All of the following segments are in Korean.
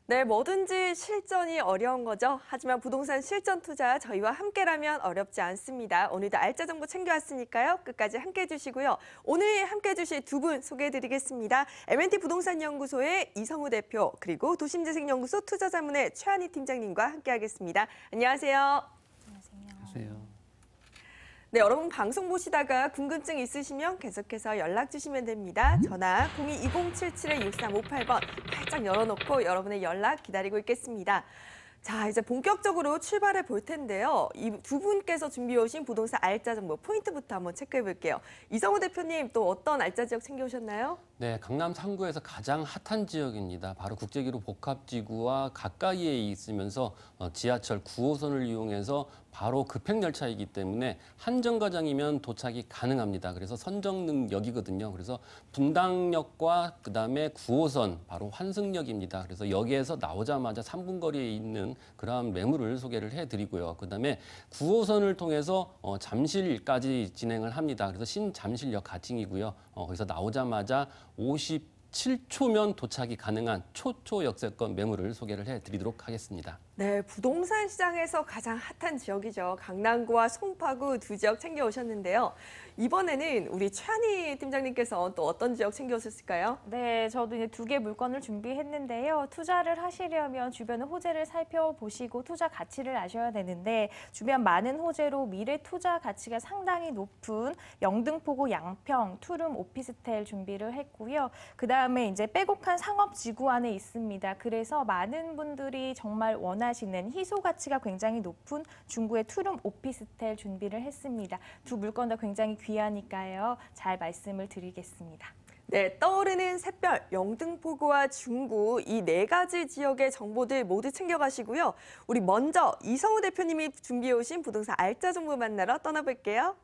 네, 뭐든지 실전이 어려운 거죠. 하지만 부동산 실전 투자 저희와 함께라면 어렵지 않습니다. 오늘도 알짜 정보 챙겨왔으니까요. 끝까지 함께해 주시고요. 오늘 함께해 주실 두 분 소개해드리겠습니다. M&T 부동산 연구소의 이성우 대표 그리고 도심재생연구소 투자자문의 최한희 팀장님과 함께하겠습니다. 안녕하세요. 안녕하세요. 네, 여러분 방송 보시다가 궁금증 있으시면 계속해서 연락 주시면 됩니다. 전화 02-2077-6358번 활짝 열어놓고 여러분의 연락 기다리고 있겠습니다. 자, 이제 본격적으로 출발해 볼 텐데요. 이 두 분께서 준비해 오신 부동산 알짜 정보 포인트부터 한번 체크해 볼게요. 이성우 대표님 또 어떤 알짜 지역 챙겨오셨나요? 네, 강남 3구에서 가장 핫한 지역입니다. 바로 국제기로 복합지구와 가까이에 있으면서 지하철 9호선을 이용해서 바로 급행열차이기 때문에 한 정거장이면 도착이 가능합니다. 그래서 선정역이거든요. 그래서 분당역과 그다음에 9호선 바로 환승역입니다. 그래서 여기에서 나오자마자 3분 거리에 있는 그러한 매물을 소개를 해드리고요. 그다음에 9호선을 통해서 잠실까지 진행을 합니다. 그래서 신잠실역 가칭이고요. 거기서 나오자마자 57초면 도착이 가능한 초초 역세권 매물을 소개를 해드리도록 하겠습니다. 네, 부동산 시장에서 가장 핫한 지역이죠. 강남구와 송파구 두 지역 챙겨오셨는데요. 이번에는 우리 최한희 팀장님께서 또 어떤 지역 챙겨오셨을까요? 네, 저도 이제 두 개 물건을 준비했는데요. 투자를 하시려면 주변의 호재를 살펴보시고 투자 가치를 아셔야 되는데 주변 많은 호재로 미래 투자 가치가 상당히 높은 영등포구 양평 투룸 오피스텔 준비를 했고요. 그다음에 이제 빼곡한 상업지구 안에 있습니다. 그래서 많은 분들이 정말 원하시는 희소 가치가 굉장히 높은 중구의 투룸 오피스텔 준비를 했습니다. 두 물건 다 굉장히 귀하니까요. 잘 말씀을 드리겠습니다. 네, 떠오르는 샛별, 영등포구와 중구 이 네 가지 지역의 정보들 모두 챙겨가시고요. 우리 먼저 이성우 대표님이 준비해 오신 부동산 알짜 정보 만나러 떠나볼게요.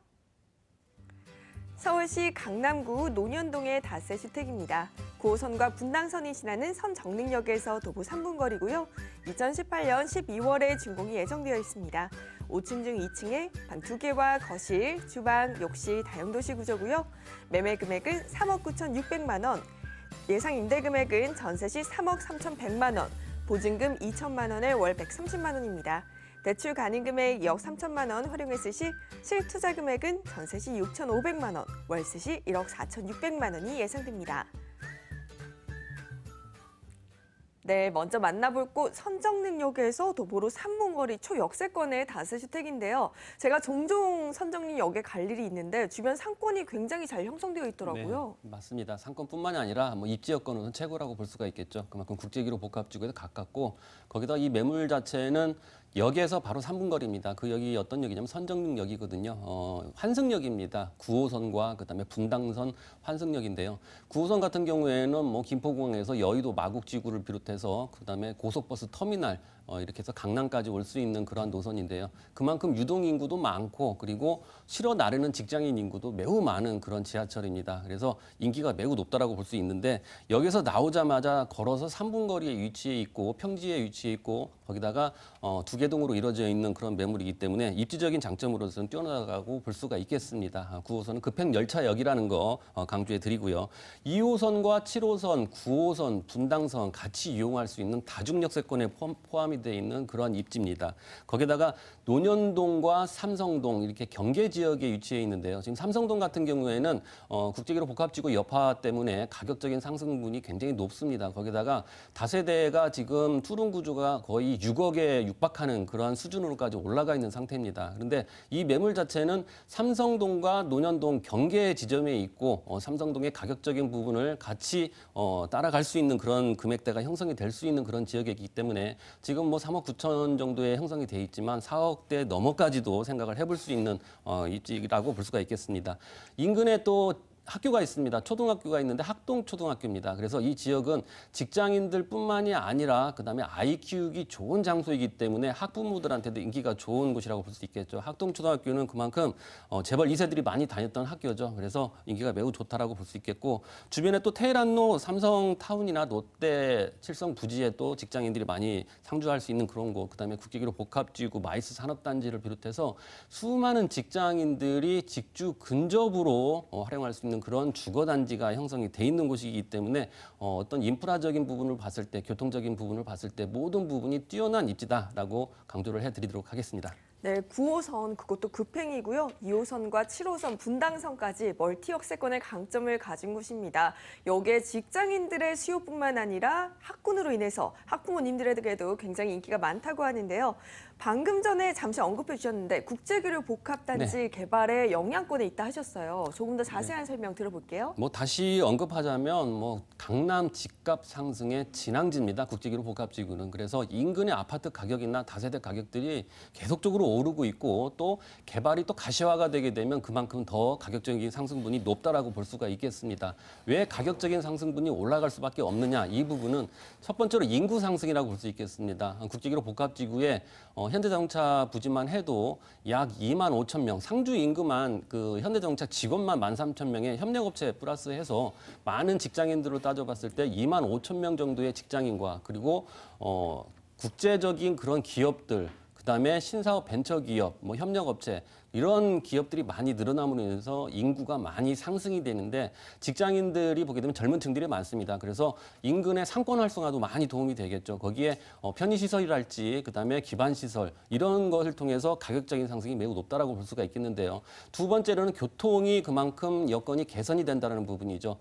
서울시 강남구 논현동의 다세 주택입니다. 9호선과 분당선이 지나는 선정릉역에서 도보 3분 거리고요. 2018년 12월에 준공이 예정되어 있습니다. 5층 중 2층에 방 2개와 거실, 주방, 욕실, 다용도시 구조고요. 매매 금액은 3억 9,600만 원, 예상 임대 금액은 전세 시 3억 3,100만 원, 보증금 2천만 원에 월 130만 원입니다. 대출 가능 금액 2억 3천만 원 활용했을 시 실투자 금액은 전세 시 6,500만 원, 월세 시 1억 4,600만 원이 예상됩니다. 네, 먼저 만나볼 곳 선정릉역에서 도보로 3분 거리 초역세권의 다세 주택인데요. 제가 종종 선정릉역에 갈 일이 있는데 주변 상권이 굉장히 잘 형성되어 있더라고요. 네, 맞습니다. 상권뿐만이 아니라 입지 여건은 최고라고 볼 수가 있겠죠. 그만큼 국제기로 복합지구에서 가깝고 거기다 이 매물 자체는 역에서 바로 3분 거리입니다. 그 역이 어떤 역이냐면 선정릉역이거든요. 환승역입니다. 9호선과 그다음에 분당선 환승역인데요. 9호선 같은 경우에는 김포공항에서 여의도 마곡지구를 비롯해서 그다음에 고속버스 터미널 이렇게 해서 강남까지 올 수 있는 그러한 노선인데요. 그만큼 유동 인구도 많고 그리고 실어 나르는 직장인 인구도 매우 많은 그런 지하철입니다. 그래서 인기가 매우 높다라고 볼 수 있는데 여기서 나오자마자 걸어서 3분 거리에 위치해 있고 평지에 위치해 있고 거기다가 두 개동으로 이루어져 있는 그런 매물이기 때문에 입지적인 장점으로서는 뛰어나다고 볼 수가 있겠습니다. 9호선은 급행열차역이라는 거 강조해 드리고요. 2호선과 7호선, 9호선, 분당선 같이 이용할 수 있는 다중역세권에 포함이 되어 있는 그런 입지입니다. 거기다가 논현동과 삼성동 이렇게 경계 지역에 위치해 있는데요. 지금 삼성동 같은 경우에는 국제기로 복합지구 여파 때문에 가격적인 상승분이 굉장히 높습니다. 거기다가 다세대가 지금 투룸 구조가 거의 6억에 육박하는 그러한 수준으로까지 올라가 있는 상태입니다. 그런데 이 매물 자체는 삼성동과 논현동 경계 지점에 있고 삼성동의 가격적인 부분을 같이 따라갈 수 있는 그런 금액대가 형성이 될 수 있는 그런 지역이기 때문에 지금 3억 9천 정도에 형성이 돼 있지만 4억대 넘어까지도 생각을 해볼 수 있는 입지라고 볼 수가 있겠습니다. 인근에 또 학교가 있습니다. 초등학교가 있는데 학동초등학교입니다. 그래서 이 지역은 직장인들뿐만이 아니라 그다음에 아이 키우기 좋은 장소이기 때문에 학부모들한테도 인기가 좋은 곳이라고 볼 수 있겠죠. 학동초등학교는 그만큼 재벌 2세들이 많이 다녔던 학교죠. 그래서 인기가 매우 좋다라고 볼 수 있겠고 주변에 또 테헤란로, 삼성타운이나 롯데, 칠성 부지에 또 직장인들이 많이 상주할 수 있는 그런 곳, 그다음에 국제기로 복합지구, 마이스 산업단지를 비롯해서 수많은 직장인들이 직주 근접으로 활용할 수 있는 있는 그런 주거단지가 형성이 돼 있는 곳이기 때문에 어떤 인프라적인 부분을 봤을 때, 교통적인 부분을 봤을 때 모든 부분이 뛰어난 입지다라고 강조를 해드리도록 하겠습니다. 네, 9호선 그것도 급행이고요. 2호선과 7호선 분당선까지 멀티 역세권의 강점을 가진 곳입니다. 여기에 직장인들의 수요뿐만 아니라 학군으로 인해서 학부모님들에게도 굉장히 인기가 많다고 하는데요. 방금 전에 잠시 언급해 주셨는데 국제교류 복합단지 개발에 영향권에 있다 하셨어요. 조금 더 자세한 설명 들어볼게요. 다시 언급하자면 강남 집값 상승의 진앙지입니다. 국제교류 복합지구는. 그래서 인근의 아파트 가격이나 다세대 가격들이 계속적으로 오르고 있고 또 개발이 또 가시화가 되게 되면 그만큼 더 가격적인 상승분이 높다라고 볼 수가 있겠습니다. 왜 가격적인 상승분이 올라갈 수밖에 없느냐? 이 부분은 첫 번째로 인구 상승이라고 볼 수 있겠습니다. 국제교류 복합지구에 현대자동차 부지만 해도 약 2만 5천 명, 상주 인구만 그 현대자동차 직원만 13,000명의 협력업체 플러스해서 많은 직장인들로 따져봤을 때 2만 5천 명 정도의 직장인과 그리고 국제적인 그런 기업들, 그다음에 신사업 벤처기업, 협력업체 이런 기업들이 많이 늘어남으로 인해서 인구가 많이 상승이 되는데 직장인들이 보게 되면 젊은 층들이 많습니다. 그래서 인근의 상권 활성화도 많이 도움이 되겠죠. 거기에 편의시설이랄지 그다음에 기반시설 이런 것을 통해서 가격적인 상승이 매우 높다라고 볼 수가 있겠는데요. 두 번째로는 교통이 그만큼 여건이 개선이 된다는 부분이죠.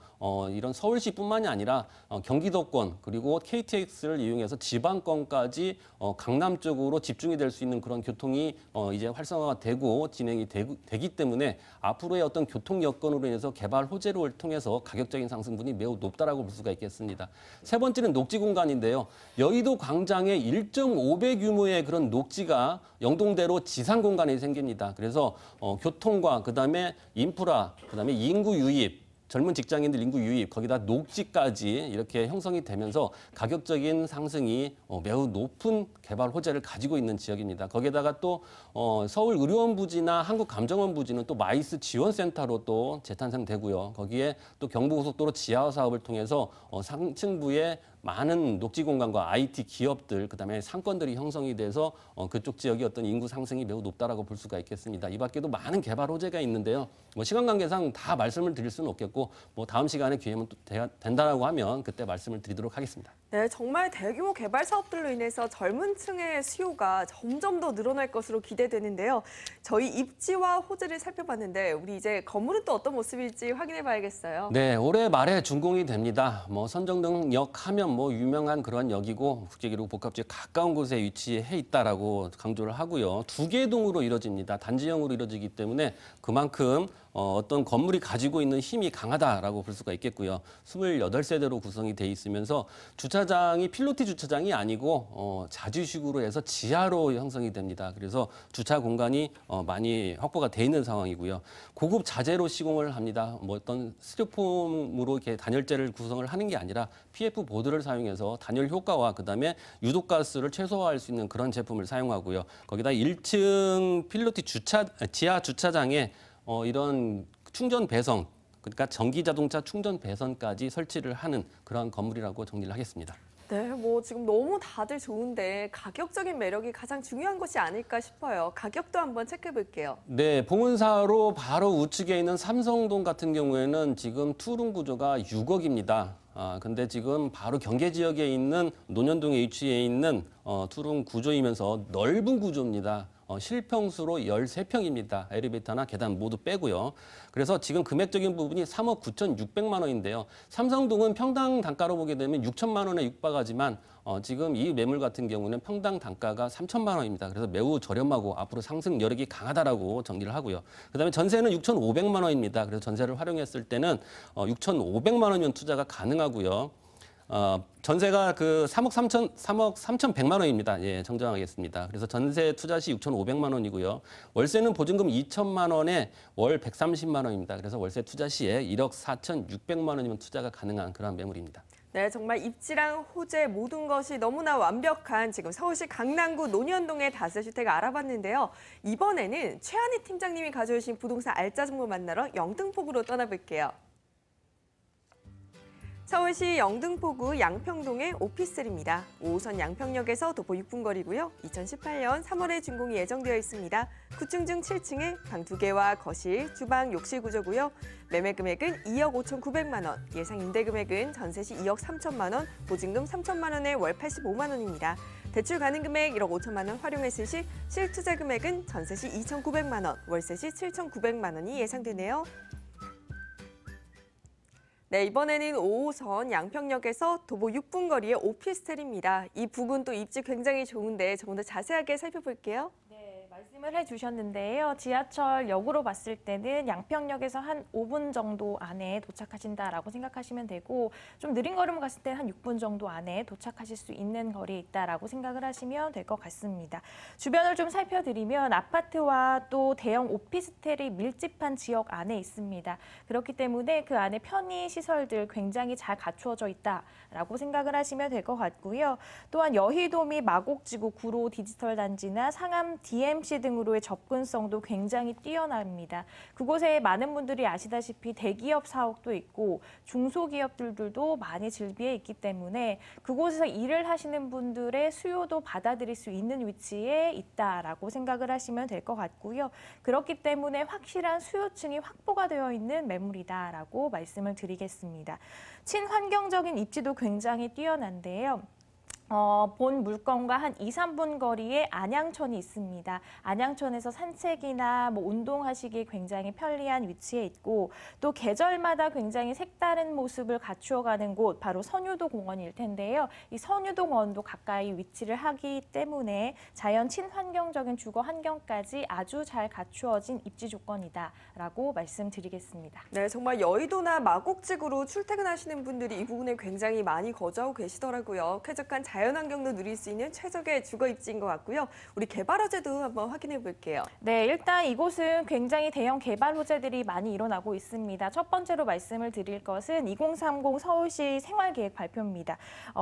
이런 서울시뿐만이 아니라 경기도권 그리고 KTX를 이용해서 지방권까지 강남 쪽으로 집중이 될 수 있는 그런 교통이 이제 활성화가 되고 진행이 되기 때문에 앞으로의 어떤 교통 여건으로 인해서 개발 호재를 통해서 가격적인 상승분이 매우 높다라고 볼 수가 있겠습니다. 세 번째는 녹지 공간인데요. 여의도 광장에 1.5배 규모의 그런 녹지가 영동대로 지상 공간이 생깁니다. 그래서 교통과 그다음에 인프라, 그다음에 인구 유입 젊은 직장인들 인구 유입, 거기다 녹지까지 이렇게 형성이 되면서 가격적인 상승이 매우 높은 개발 호재를 가지고 있는 지역입니다. 거기에다가 또 서울 의료원 부지나 한국감정원 부지는 또 마이스 지원센터로 또 재탄생되고요. 거기에 또 경부고속도로 지하 사업을 통해서 상층부에 많은 녹지 공간과 IT 기업들, 그다음에 상권들이 형성이 돼서 그쪽 지역의 어떤 인구 상승이 매우 높다라고 볼 수가 있겠습니다. 이 밖에도 많은 개발 호재가 있는데요. 시간 관계상 다 말씀을 드릴 수는 없겠고 다음 시간에 기회면 또 된다라고 하면 그때 말씀을 드리도록 하겠습니다. 네, 정말 대규모 개발 사업들로 인해서 젊은 층의 수요가 점점 더 늘어날 것으로 기대되는데요. 저희 입지와 호재를 살펴봤는데 우리 이제 건물은 또 어떤 모습일지 확인해 봐야겠어요. 네, 올해 말에 준공이 됩니다. 선정릉역 하면 유명한 그런 역이고 국제기록 복합지에 가까운 곳에 위치해 있다라고 강조를 하고요. 두 개 동으로 이루어집니다. 단지형으로 이루어지기 때문에 그만큼 어떤 건물이 가지고 있는 힘이 강하다라고 볼 수가 있겠고요. 28세대로 구성이 돼 있으면서 주차장이 필로티 주차장이 아니고 자주식으로 해서 지하로 형성이 됩니다. 그래서 주차 공간이 많이 확보가 돼 있는 상황이고요. 고급 자재로 시공을 합니다. 어떤 스티로폼으로 이렇게 단열재를 구성을 하는 게 아니라 PF 보드를 사용해서 단열 효과와 그다음에 유독가스를 최소화할 수 있는 그런 제품을 사용하고요. 거기다 1층 필로티 지하 주차장에 이런 충전 배선, 그러니까 전기 자동차 충전 배선까지 설치를 하는 그런 건물이라고 정리를 하겠습니다. 네, 지금 너무 다들 좋은데 가격적인 매력이 가장 중요한 것이 아닐까 싶어요. 가격도 한번 체크해 볼게요. 네, 봉은사로 바로 우측에 있는 삼성동 같은 경우에는 지금 투룸 구조가 6억입니다. 근데 지금 바로 경계 지역에 있는 논현동에 위치해 있는 투룸 구조이면서 넓은 구조입니다. 실평수로 13평입니다. 엘리베이터나 계단 모두 빼고요. 그래서 지금 금액적인 부분이 3억 9,600만 원인데요. 삼성동은 평당 단가로 보게 되면 6천만 원에 육박하지만 지금 이 매물 같은 경우는 평당 단가가 3천만 원입니다. 그래서 매우 저렴하고 앞으로 상승 여력이 강하다라고 정리를 하고요. 그다음에 전세는 6,500만 원입니다. 그래서 전세를 활용했을 때는 6,500만 원이면 투자가 가능하고요. 전세가 3억 3,100만 원입니다. 예, 정정하겠습니다. 그래서 전세 투자 시 6,500만 원이고요. 월세는 보증금 2천만 원에 월 130만 원입니다. 그래서 월세 투자 시에 1억 4,600만 원이면 투자가 가능한 그런 매물입니다. 네, 정말 입지랑 호재 모든 것이 너무나 완벽한 지금 서울시 강남구 논현동의 다세주택을 알아봤는데요. 이번에는 최한희 팀장님이 가져오신 부동산 알짜 정보 만나러 영등포구로 떠나볼게요. 서울시 영등포구 양평동의 오피스텔입니다. 5호선 양평역에서 도보 6분 거리고요. 2018년 3월에 준공이 예정되어 있습니다. 9층 중 7층에 방 2개와 거실, 주방, 욕실 구조고요. 매매 금액은 2억 5,900만 원, 예상 임대 금액은 전세 시 2억 3천만 원, 보증금 3천만 원에 월 85만 원입니다. 대출 가능 금액 1억 5천만 원 활용했을 시 실투자 금액은 전세 시 2,900만 원, 월세 시 7,900만 원이 예상되네요. 네, 이번에는 5호선 양평역에서 도보 6분 거리의 오피스텔입니다. 이 부근 또 입지 굉장히 좋은데 조금 더 자세하게 살펴볼게요. 네, 말씀을 해주셨는데요. 지하철역으로 봤을 때는 양평역에서 한 5분 정도 안에 도착하신다라고 생각하시면 되고 좀 느린 걸음 갔을 때 한 6분 정도 안에 도착하실 수 있는 거리에 있다라고 생각을 하시면 될 것 같습니다. 주변을 좀 살펴드리면 아파트와 또 대형 오피스텔이 밀집한 지역 안에 있습니다. 그렇기 때문에 그 안에 편의 시설들 굉장히 잘 갖추어져 있다라고 생각을 하시면 될 것 같고요. 또한 여의도 및 마곡지구 구로 디지털 단지나 상암 DMC 등으로의 접근성도 굉장히 뛰어납니다. 그곳에 많은 분들이 아시다시피 대기업 사옥도 있고 중소기업들도 많이 즐비해 있기 때문에 그곳에서 일을 하시는 분들의 수요도 받아들일 수 있는 위치에 있다라고 생각을 하시면 될 것 같고요. 그렇기 때문에 확실한 수요층이 확보가 되어 있는 매물이다라고 말씀을 드리겠습니다. 친환경적인 입지도 굉장히 뛰어난데요. 본 물건과 한 2, 3분 거리에 안양천이 있습니다. 안양천에서 산책이나 운동하시기 굉장히 편리한 위치에 있고 또 계절마다 굉장히 색다른 모습을 갖추어가는 곳 바로 선유도 공원일 텐데요. 이 선유도 공원도 가까이 위치를 하기 때문에 자연 친환경적인 주거 환경까지 아주 잘 갖추어진 입지 조건이다라고 말씀드리겠습니다. 네, 정말 여의도나 마곡지구로 출퇴근하시는 분들이 이 부분에 굉장히 많이 거주하고 계시더라고요. 쾌적한 자연환경도 누릴 수 있는 최적의 주거 입지인 것 같고요. 우리 개발 호재도 한번 확인해 볼게요. 네, 일단 이곳은 굉장히 대형 개발 호재들이 많이 일어나고 있습니다. 첫 번째로 말씀을 드릴 것은 2030 서울시 생활계획 발표입니다.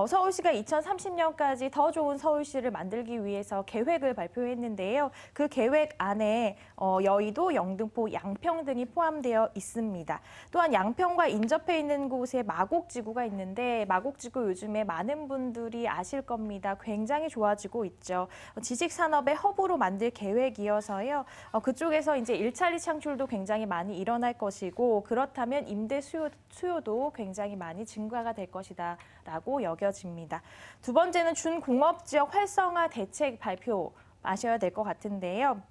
서울시가 2030년까지 더 좋은 서울시를 만들기 위해서 계획을 발표했는데요. 그 계획 안에 여의도, 영등포, 양평 등이 포함되어 있습니다. 또한 양평과 인접해 있는 곳에 마곡지구가 있는데 마곡지구 요즘에 많은 분들이 아실 겁니다. 굉장히 좋아지고 있죠. 지식산업의 허브로 만들 계획이어서요. 그쪽에서 이제 일자리 창출도 굉장히 많이 일어날 것이고 그렇다면 임대 수요도 굉장히 많이 증가가 될 것이다라고 여겨집니다. 두 번째는 준공업지역 활성화 대책 발표 아셔야 될 것 같은데요.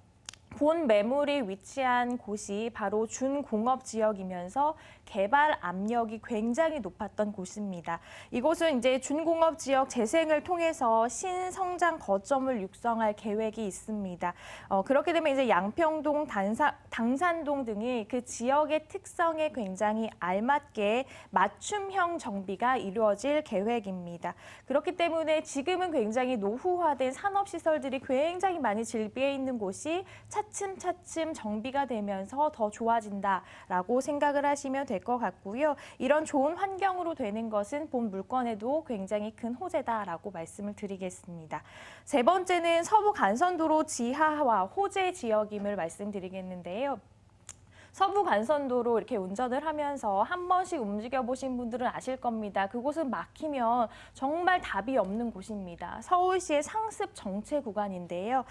본 매물이 위치한 곳이 바로 준공업 지역이면서 개발 압력이 굉장히 높았던 곳입니다. 이곳은 이제 준공업 지역 재생을 통해서 신성장 거점을 육성할 계획이 있습니다. 그렇게 되면 이제 양평동, 당산동 등이 그 지역의 특성에 굉장히 알맞게 맞춤형 정비가 이루어질 계획입니다. 그렇기 때문에 지금은 굉장히 노후화된 산업시설들이 굉장히 많이 즐비해 있는 곳이 차츰차츰 정비가 되면서 더 좋아진다라고 생각을 하시면 될 것 같고요. 이런 좋은 환경으로 되는 것은 본 물건에도 굉장히 큰 호재다라고 말씀을 드리겠습니다. 세 번째는 서부 간선도로 지하화 호재 지역임을 말씀드리겠는데요. 서부 간선도로 이렇게 운전을 하면서 한 번씩 움직여 보신 분들은 아실 겁니다. 그곳은 막히면 정말 답이 없는 곳입니다. 서울시의 상습 정체 구간인데요.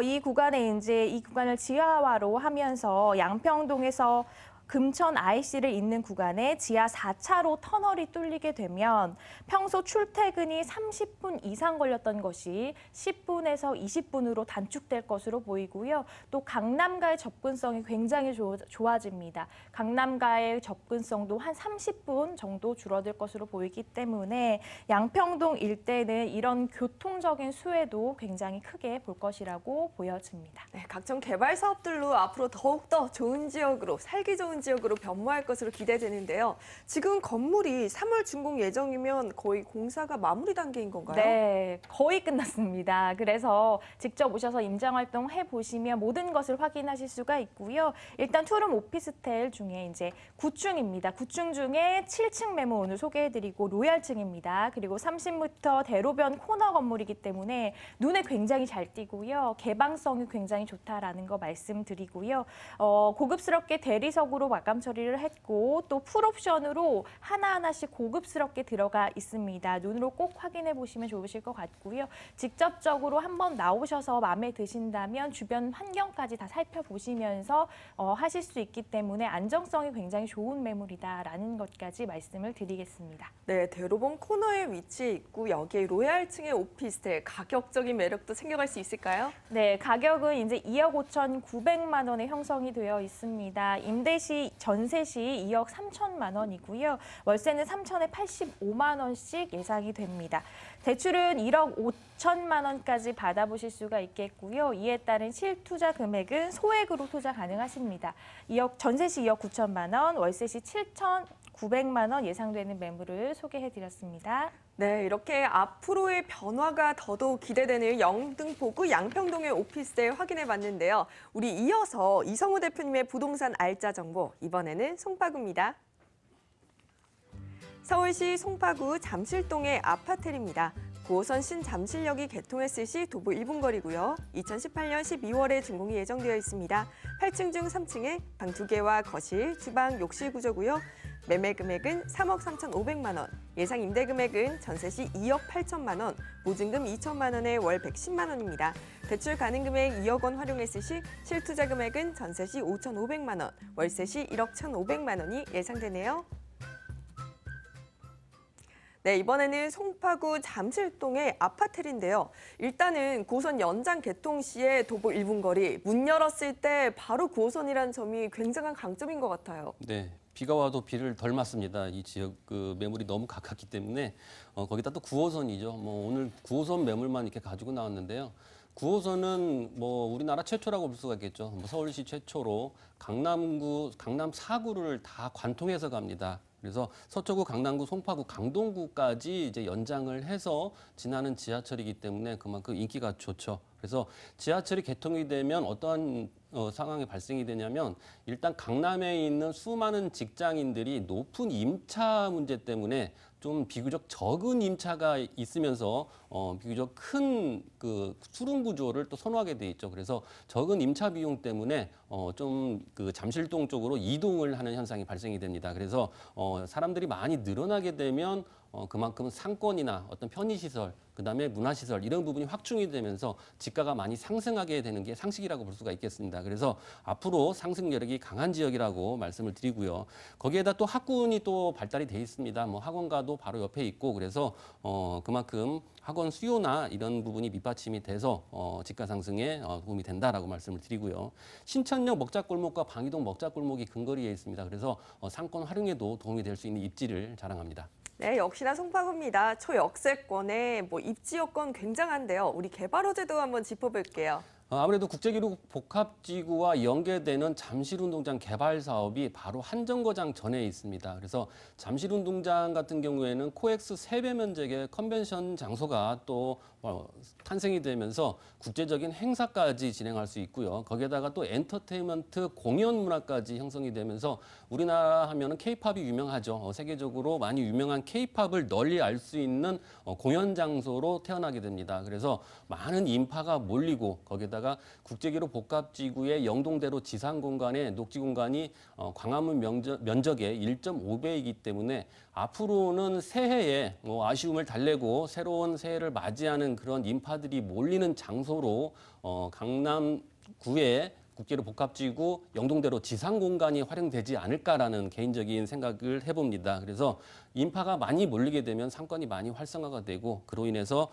이 구간을 지하화로 하면서 양평동에서 금천 IC를 잇는 구간에 지하 4차로 터널이 뚫리게 되면 평소 출퇴근이 30분 이상 걸렸던 것이 10분에서 20분으로 단축될 것으로 보이고요. 또 강남가의 접근성이 굉장히 좋아집니다. 강남가의 접근성도 한 30분 정도 줄어들 것으로 보이기 때문에 양평동 일대는 이런 교통적인 수혜도 굉장히 크게 볼 것이라고 보여집니다. 네, 각종 개발 사업들로 앞으로 더욱더 좋은 지역으로, 살기 좋은 지역으로 변모할 것으로 기대되는데요. 지금 건물이 3월 준공 예정이면 거의 공사가 마무리 단계인 건가요? 네, 거의 끝났습니다. 그래서 직접 오셔서 임장 활동 해보시면 모든 것을 확인하실 수가 있고요. 일단 투룸 오피스텔 중에 이제 9층입니다. 9층 중에 7층 매물 오늘 소개해드리고 로얄층입니다. 그리고 30m 대로변 코너 건물이기 때문에 눈에 굉장히 잘 띄고요. 개방성이 굉장히 좋다라는 거 말씀드리고요. 고급스럽게 대리석으로 단독으로 마감 처리를 했고 또 풀옵션으로 하나하나씩 고급스럽게 들어가 있습니다. 눈으로 꼭 확인해 보시면 좋으실 것 같고요. 직접적으로 한번 나오셔서 마음에 드신다면 주변 환경까지 다 살펴보시면서 하실 수 있기 때문에 안정성이 굉장히 좋은 매물이다라는 것까지 말씀을 드리겠습니다. 네, 대로봉 코너에 위치해 있고 여기에 로얄층의 오피스텔 가격적인 매력도 챙겨갈 수 있을까요? 네, 가격은 이제 2억 5,900만 원에 형성이 되어 있습니다. 임대 시, 전세 시 2억 3천만 원이고요. 월세는 3천에 85만 원씩 예상이 됩니다. 대출은 1억 5천만 원까지 받아보실 수가 있겠고요. 이에 따른 실투자 금액은 소액으로 투자 가능하십니다. 전세 시 2억 9천만 원, 월세 시 7,900만 원 예상되는 매물을 소개해드렸습니다. 네, 이렇게 앞으로의 변화가 더더욱 기대되는 영등포구 양평동의 오피스텔 확인해봤는데요. 우리 이어서 이성우 대표님의 부동산 알짜 정보, 이번에는 송파구입니다. 서울시 송파구 잠실동의 아파텔입니다. 9호선 신잠실역이 개통했을 시 도보 1분 거리고요. 2018년 12월에 준공이 예정되어 있습니다. 8층 중 3층에 방 2개와 거실, 주방, 욕실 구조고요. 매매 금액은 3억 3,500만 원, 예상 임대 금액은 전세 시 2억 8천만 원, 보증금 2천만 원에 월 110만 원입니다. 대출 가능 금액 2억 원 활용했을 시 실투자 금액은 전세 시 5,500만 원, 월세 시 1억 1,500만 원이 예상되네요. 네, 이번에는 송파구 잠실동의 아파텔인데요. 일단은 9호선 연장 개통 시에 도보 1분 거리, 문 열었을 때 바로 9호선이라는 점이 굉장한 강점인 것 같아요. 네. 비가 와도 비를 덜 맞습니다. 이 지역 매물이 너무 가깝기 때문에 거기다 또 9호선이죠. 오늘 9호선 매물만 이렇게 가지고 나왔는데요. 9호선은 우리나라 최초라고 볼 수가 있겠죠. 서울시 최초로 강남 4구를 다 관통해서 갑니다. 그래서 서초구, 강남구, 송파구, 강동구까지 이제 연장을 해서 지나는 지하철이기 때문에 그만큼 인기가 좋죠. 그래서 지하철이 개통이 되면 어떠한 상황이 발생이 되냐면 일단 강남에 있는 수많은 직장인들이 높은 임차 문제 때문에 좀 비교적 적은 임차가 있으면서 비교적 큰 그 수능 구조를 또 선호하게 돼 있죠. 그래서 적은 임차 비용 때문에 좀 그 잠실동 쪽으로 이동을 하는 현상이 발생이 됩니다. 그래서 사람들이 많이 늘어나게 되면 그만큼 상권이나 어떤 편의시설, 그다음에 문화시설 이런 부분이 확충이 되면서 지가가 많이 상승하게 되는 게 상식이라고 볼 수가 있겠습니다. 그래서 앞으로 상승 여력이 강한 지역이라고 말씀을 드리고요. 거기에다 또 학군이 또 발달이 돼 있습니다. 학원가도 바로 옆에 있고 그래서 그만큼 학원 수요나 이런 부분이 밑받침이 돼서 지가 상승에 도움이 된다라고 말씀을 드리고요. 신천역 먹자골목과 방이동 먹자골목이 근거리에 있습니다. 그래서 상권 활용에도 도움이 될 수 있는 입지를 자랑합니다. 네, 역시나 송파구입니다. 초역세권의 입지 여건 굉장한데요. 우리 개발 호재도 한번 짚어볼게요. 아무래도 국제기록 복합지구와 연계되는 잠실운동장 개발 사업이 바로 한정거장 전에 있습니다. 그래서 잠실운동장 같은 경우에는 코엑스 3배 면적의 컨벤션 장소가 또 탄생이 되면서 국제적인 행사까지 진행할 수 있고요. 거기에다가 또 엔터테인먼트 공연 문화까지 형성이 되면서 우리나라 하면은 K-팝이 유명하죠. 세계적으로 많이 유명한 K-팝을 널리 알 수 있는 공연 장소로 태어나게 됩니다. 그래서 많은 인파가 몰리고 거기에다가 국제기록 복합지구의 영동대로 지상 공간의 녹지 공간이 광화문 면적의 1.5배이기 때문에 앞으로는 새해에 아쉬움을 달래고 새로운 새해를 맞이하는 그런 인파들이 몰리는 장소로 강남구의 국제기록 복합지구 영동대로 지상 공간이 활용되지 않을까라는 개인적인 생각을 해봅니다. 그래서 인파가 많이 몰리게 되면 상권이 많이 활성화가 되고 그로 인해서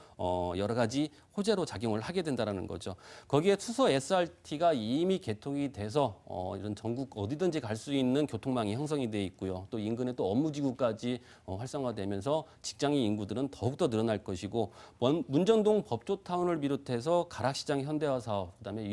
여러 가지 호재로 작용을 하게 된다는 거죠. 거기에 수서 SRT가 이미 개통이 돼서 이런 전국 어디든지 갈 수 있는 교통망이 형성이 돼 있고요. 또 인근에 또 업무지구까지 활성화되면서 직장인 인구들은 더욱더 늘어날 것이고 문전동 법조타운을 비롯해서 가락시장 현대화 사업, 그다음에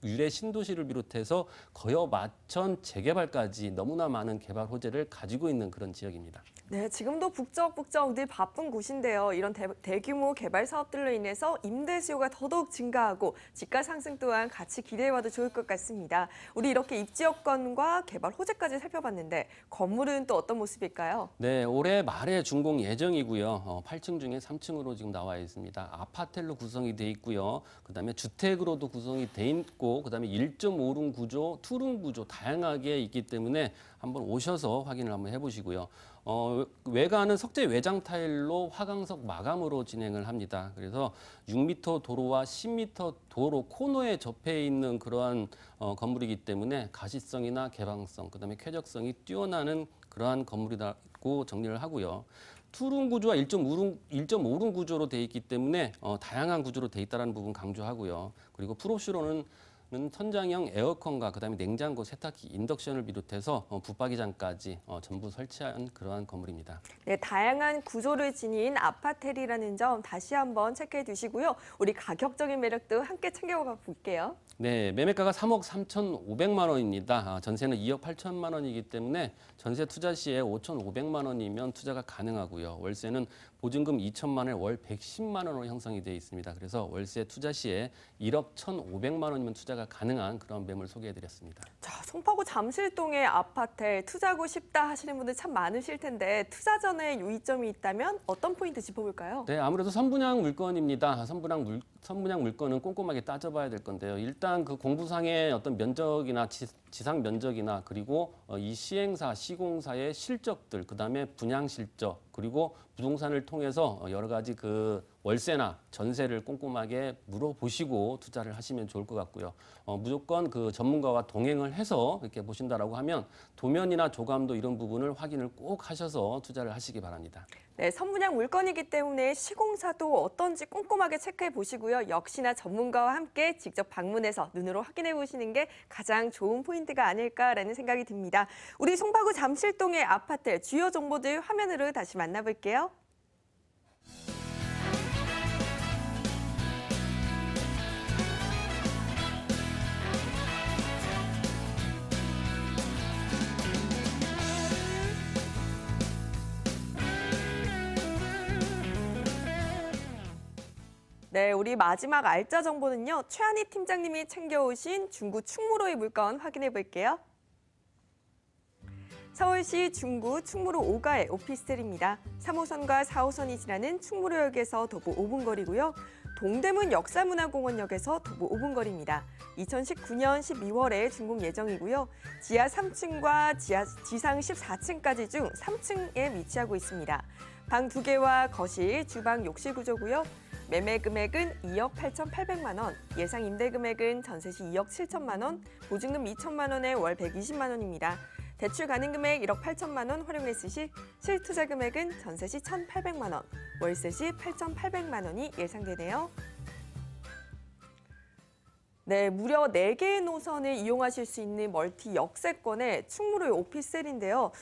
유래 신도시를 비롯해서 거여 마천 재개발까지 너무나 많은 개발 호재를 가지고 있는 그런 지역입니다. 네, 지금도 북적북적 늘 바쁜 곳인데요. 이런 대규모 개발 사업들로 인해서 임대 수요가 더더욱 증가하고 집가 상승 또한 같이 기대해봐도 좋을 것 같습니다. 우리 이렇게 입지 여건과 개발 호재까지 살펴봤는데 건물은 또 어떤 모습일까요? 네, 올해 말에 준공 예정이고요. 8층 중에 3층으로 지금 나와 있습니다. 아파텔로 구성이 돼 있고요. 그다음에 주택으로도 구성이 돼 있고 구조, 그다음에 1.5룸 구조, 투룸 구조 다양하게 있기 때문에 한번 오셔서 확인을 한번 해보시고요. 외관은 석재 외장 타일로 화강석 마감으로 진행을 합니다. 그래서 6m 도로와 10m 도로 코너에 접해 있는 그러한 건물이기 때문에 가시성이나 개방성, 그다음에 쾌적성이 뛰어나는 그러한 건물이라고 정리를 하고요. 투룸 구조와 1.5룸 구조로 돼 있기 때문에 다양한 구조로 돼 있다는 부분 강조하고요. 그리고 풀옵션으로는 천장형 에어컨과 그다음에 냉장고, 세탁기, 인덕션을 비롯해서 붙박이장까지 전부 설치한 그러한 건물입니다. 네, 다양한 구조를 지닌 아파텔이라는 점 다시 한번 체크해 두시고요. 우리 가격적인 매력도 함께 챙겨가 볼게요. 네, 매매가가 3억 3,500만 원입니다. 전세는 2억 8천만 원이기 때문에 전세 투자 시에 5,500만 원이면 투자가 가능하고요. 월세는 보증금 2천만 원에 월 110만 원으로 형성이 되어 있습니다. 그래서 월세 투자 시에 1억 1,500만 원이면 투자가 가능한 그런 매물 소개해드렸습니다. 자, 송파구 잠실동의 아파트 투자하고 싶다 하시는 분들 참 많으실 텐데 투자 전에 유의점이 있다면 어떤 포인트 짚어볼까요? 네, 아무래도 선분양 물건입니다. 선분양 물건은 꼼꼼하게 따져봐야 될 건데요. 일단 그 공부상의 어떤 면적이나 지상 면적이나 그리고 이 시행사, 시공사의 실적들, 그다음에 분양 실적, 그리고 부동산을 통해서 여러 가지 그 월세나 전세를 꼼꼼하게 물어보시고 투자를 하시면 좋을 것 같고요. 무조건 그 전문가와 동행을 해서 이렇게 보신다라고 하면 도면이나 조감도 이런 부분을 확인을 꼭 하셔서 투자를 하시기 바랍니다. 네, 선분양 물건이기 때문에 시공사도 어떤지 꼼꼼하게 체크해 보시고요. 역시나 전문가와 함께 직접 방문해서 눈으로 확인해 보시는 게 가장 좋은 포인트가 아닐까라는 생각이 듭니다. 우리 송파구 잠실동의 아파트 주요 정보들 화면으로 다시 만나볼게요. 네, 우리 마지막 알짜 정보는요. 최한희 팀장님이 챙겨오신 중구 충무로의 물건 확인해 볼게요. 서울시 중구 충무로 5가의 오피스텔입니다. 3호선과 4호선이 지나는 충무로역에서 도보 5분 거리고요. 동대문 역사문화공원역에서 도보 5분 거리입니다. 2019년 12월에 준공 예정이고요. 지하 3층과 지상 14층까지 중 3층에 위치하고 있습니다. 방 2개와 거실, 주방, 욕실 구조고요. 매매 금액은 2억 8,800만 원, 예상 임대 금액은 전세 시 2억 7천만 원, 보증금 2천만 원에 월 120만 원입니다. 대출 가능 금액 1억 8천만 원 활용했을 시 실투자 금액은 전세 시 1,800만 원, 월세 시 8,800만 원이 예상되네요. 네, 무려 4개의 노선을 이용하실 수 있는 멀티 역세권의 충무로의 오피스텔인데요.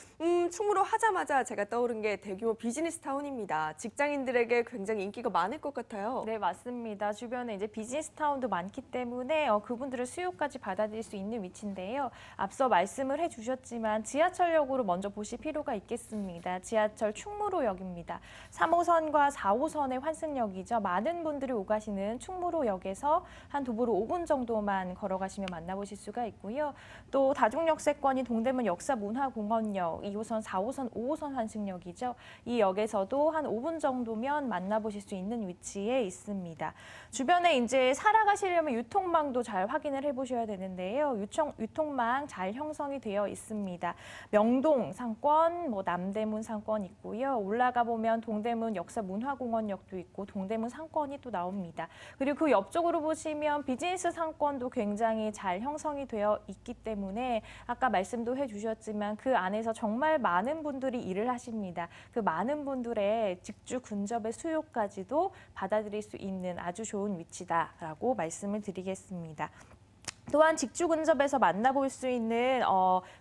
충무로 하자마자 제가 떠오른 게 대규모 비즈니스 타운입니다. 직장인들에게 굉장히 인기가 많을 것 같아요. 네, 맞습니다. 주변에 이제 비즈니스 타운도 많기 때문에 그분들의 수요까지 받아들일 수 있는 위치인데요. 앞서 말씀을 해주셨지만 지하철역으로 먼저 보실 필요가 있겠습니다. 지하철 충무로역입니다. 3호선과 4호선의 환승역이죠. 많은 분들이 오가시는 충무로역에서 한 도보로 5분 정도만 걸어가시면 만나보실 수가 있고요. 또 다중역세권이 동대문 역사문화공원역, 2호선, 4호선, 5호선 환승역이죠. 이 역에서도 한 5분 정도면 만나보실 수 있는 위치에 있습니다. 주변에 이제 살아가시려면 유통망도 잘 확인을 해보셔야 되는데요. 유통망 잘 형성이 되어 있습니다. 명동 상권, 남대문 상권 있고요. 올라가 보면 동대문 역사문화공원역도 있고 동대문 상권이 또 나옵니다. 그리고 그 옆쪽으로 보시면 비즈니스 상권도 굉장히 잘 형성이 되어 있기 때문에 아까 말씀도 해주셨지만 그 안에서 정말 많은 분들이 일을 하십니다. 그 많은 분들의 직주 근접의 수요까지도 받아들일 수 있는 아주 좋은 위치다라고 말씀을 드리겠습니다. 또한 직주 근접에서 만나볼 수 있는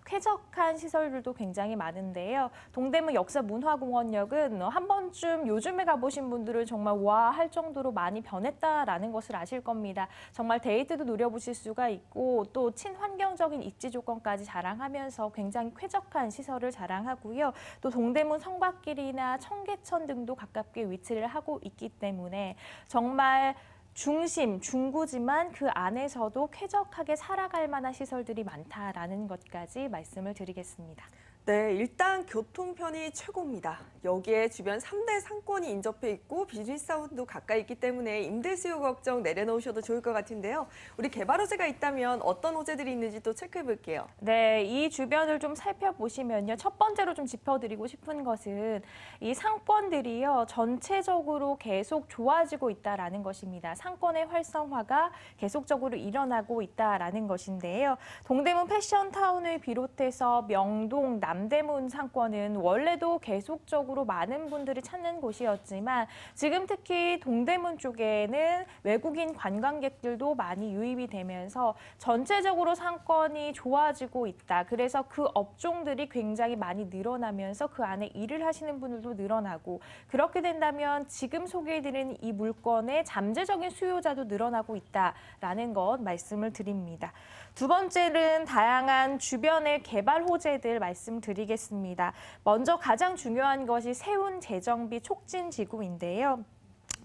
쾌적한 시설들도 굉장히 많은데요. 동대문 역사문화공원역은 한 번쯤 요즘에 가보신 분들은 정말 와 할 정도로 많이 변했다라는 것을 아실 겁니다. 정말 데이트도 누려보실 수가 있고 또 친환경적인 입지 조건까지 자랑하면서 굉장히 쾌적한 시설을 자랑하고요. 또 동대문 성곽길이나 청계천 등도 가깝게 위치를 하고 있기 때문에 정말 중구지만 그 안에서도 쾌적하게 살아갈 만한 시설들이 많다라는 것까지 말씀을 드리겠습니다. 네, 일단 교통편이 최고입니다. 여기에 주변 3대 상권이 인접해 있고 비즈니스타운도 가까이 있기 때문에 임대 수요 걱정 내려놓으셔도 좋을 것 같은데요. 우리 개발 호재가 있다면 어떤 호재들이 있는지 또 체크해 볼게요. 네, 이 주변을 좀 살펴보시면요. 첫 번째로 좀 짚어드리고 싶은 것은 이 상권들이요. 전체적으로 계속 좋아지고 있다라는 것입니다. 상권의 활성화가 계속적으로 일어나고 있다라는 것인데요. 동대문 패션타운을 비롯해서 명동, 남대문 상권은 원래도 계속적으로 많은 분들이 찾는 곳이었지만 지금 특히 동대문 쪽에는 외국인 관광객들도 많이 유입이 되면서 전체적으로 상권이 좋아지고 있다. 그래서 그 업종들이 굉장히 많이 늘어나면서 그 안에 일을 하시는 분들도 늘어나고 그렇게 된다면 지금 소개해드린 이 물건의 잠재적인 수요자도 늘어나고 있다라는 것 말씀을 드립니다. 두 번째는 다양한 주변의 개발 호재들 말씀드리겠습니다. 먼저 가장 중요한 것이 세운 재정비 촉진 지구인데요.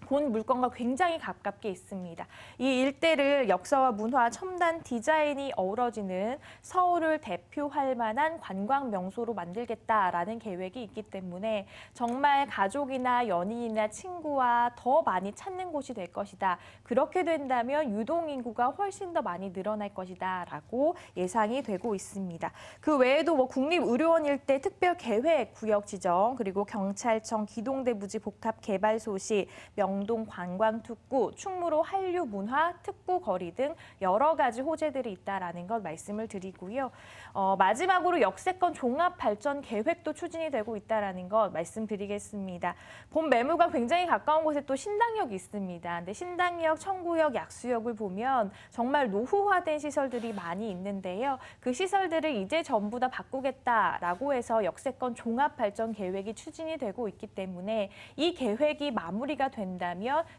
본 물건과 굉장히 가깝게 있습니다. 이 일대를 역사와 문화, 첨단 디자인이 어우러지는 서울을 대표할 만한 관광 명소로 만들겠다라는 계획이 있기 때문에 정말 가족이나 연인이나 친구와 더 많이 찾는 곳이 될 것이다. 그렇게 된다면 유동인구가 훨씬 더 많이 늘어날 것이다 라고 예상이 되고 있습니다. 그 외에도 국립의료원 일대 특별계획 구역 지정, 그리고 경찰청 기동대 부지 복합 개발 소식, 명동 관광특구, 충무로 한류 문화 특구 거리 등 여러 가지 호재들이 있다라는 것 말씀을 드리고요. 마지막으로 역세권 종합 발전 계획도 추진이 되고 있다라는 것 말씀드리겠습니다. 본 매물과 굉장히 가까운 곳에 또 신당역이 있습니다. 근데 신당역, 청구역, 약수역을 보면 정말 노후화된 시설들이 많이 있는데요. 그 시설들을 이제 전부 다 바꾸겠다라고 해서 역세권 종합 발전 계획이 추진이 되고 있기 때문에 이 계획이 마무리가 된다면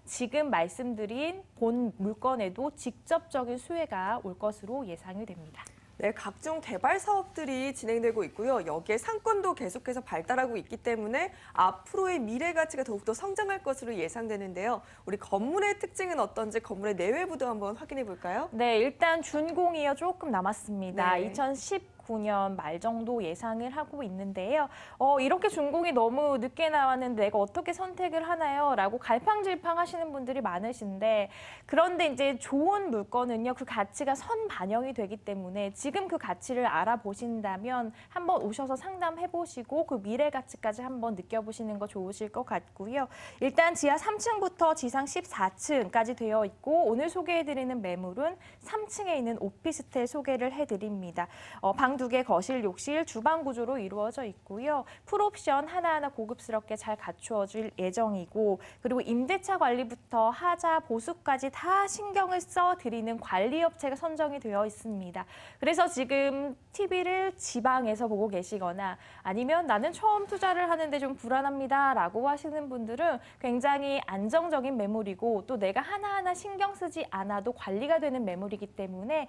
지금 말씀드린 본 물건에도 직접적인 수혜가 올 것으로 예상이 됩니다. 네, 각종 개발 사업들이 진행되고 있고요. 여기에 상권도 계속해서 발달하고 있기 때문에 앞으로의 미래 가치가 더욱더 성장할 것으로 예상되는데요. 우리 건물의 특징은 어떤지 건물의 내외부도 한번 확인해 볼까요? 네, 일단 준공이요 조금 남았습니다. 네. 2019년 말 정도 예상을 하고 있는데요. 이렇게 준공이 너무 늦게 나왔는데 내가 어떻게 선택을 하나요? 라고 갈팡질팡 하시는 분들이 많으신데 그런데 이제 좋은 물건은요. 그 가치가 선 반영이 되기 때문에 지금 그 가치를 알아보신다면 한번 오셔서 상담해보시고 그 미래 가치까지 한번 느껴보시는 거 좋으실 것 같고요. 일단 지하 3층부터 지상 14층까지 되어 있고 오늘 소개해드리는 매물은 3층에 있는 오피스텔 소개를 해드립니다. 방 2개, 거실, 욕실, 주방 구조로 이루어져 있고요. 풀옵션 하나하나 고급스럽게 잘 갖추어질 예정이고 그리고 임대차 관리부터 하자, 보수까지 다 신경을 써드리는 관리업체가 선정이 되어 있습니다. 그래서 지금 TV를 지방에서 보고 계시거나 아니면 나는 처음 투자를 하는데 좀 불안합니다 라고 하시는 분들은 굉장히 안정적인 매물이고 또 내가 하나하나 신경 쓰지 않아도 관리가 되는 매물이기 때문에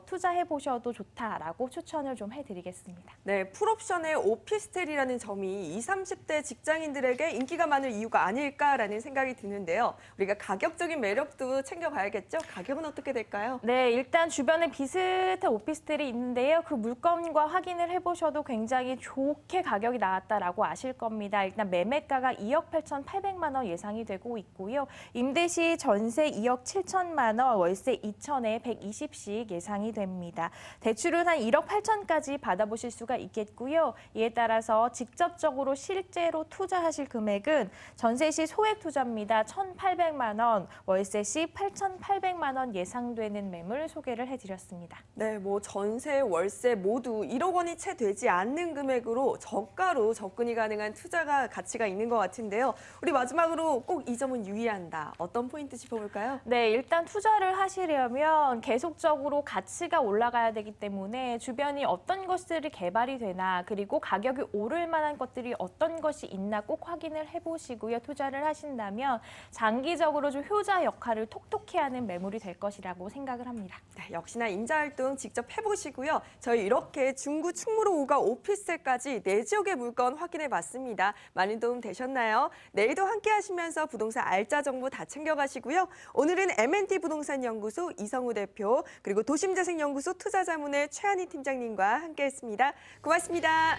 투자해보셔도 좋다라고 추천을 좀 해드리겠습니다. 네, 풀옵션의 오피스텔이라는 점이 20, 30대 직장인들에게 인기가 많을 이유가 아닐까라는 생각이 드는데요. 우리가 가격적인 매력도 챙겨봐야겠죠? 가격은 어떻게 될까요? 네, 일단 주변에 비슷한 오피스텔이 있는데요. 그 물건과 확인을 해보셔도 굉장히 좋게 가격이 나왔다라고 아실 겁니다. 일단 매매가가 2억 8,800만 원 예상이 되고 있고요. 임대 시 전세 2억 7천만 원, 월세 2천에 120씩 예상이 됩니다. 대출은 한 1억 8천까지 받아보실 수가 있겠고요. 이에 따라서 직접적으로 실제로 투자하실 금액은 전세 시 소액 투자입니다. 1,800만 원, 월세 시 8,800만 원 예상되는 매물 소개를 해드렸습니다. 네, 전세, 월세 모두 1억 원이 채 되지 않는 금액으로 저가로 접근이 가능한 투자가 가치가 있는 것 같은데요. 우리 마지막으로 꼭 이 점은 유의한다. 어떤 포인트 짚어볼까요? 네, 일단 투자를 하시려면 계속적으로 가치가 올라가야 되기 때문에 주변이 어떤 것들이 개발이 되나 그리고 가격이 오를 만한 것들이 어떤 것이 있나 꼭 확인을 해보시고요. 투자를 하신다면 장기적으로 좀 효자 역할을 톡톡히 하는 매물이 될 것이라고 생각을 합니다. 네, 역시나 임자활동 직접 해보시고요. 저희 이렇게 중구 충무로 5가 오피스텔까지 4지역의 물건 확인해봤습니다. 많은 도움 되셨나요? 내일도 함께 하시면서 부동산 알짜 정보 다 챙겨가시고요. 오늘은 M&T 부동산 연구소 이성우 대표 그리고 도심재생연구소 투자자문의 최한희 팀장님 부장님과 함께했습니다. 고맙습니다.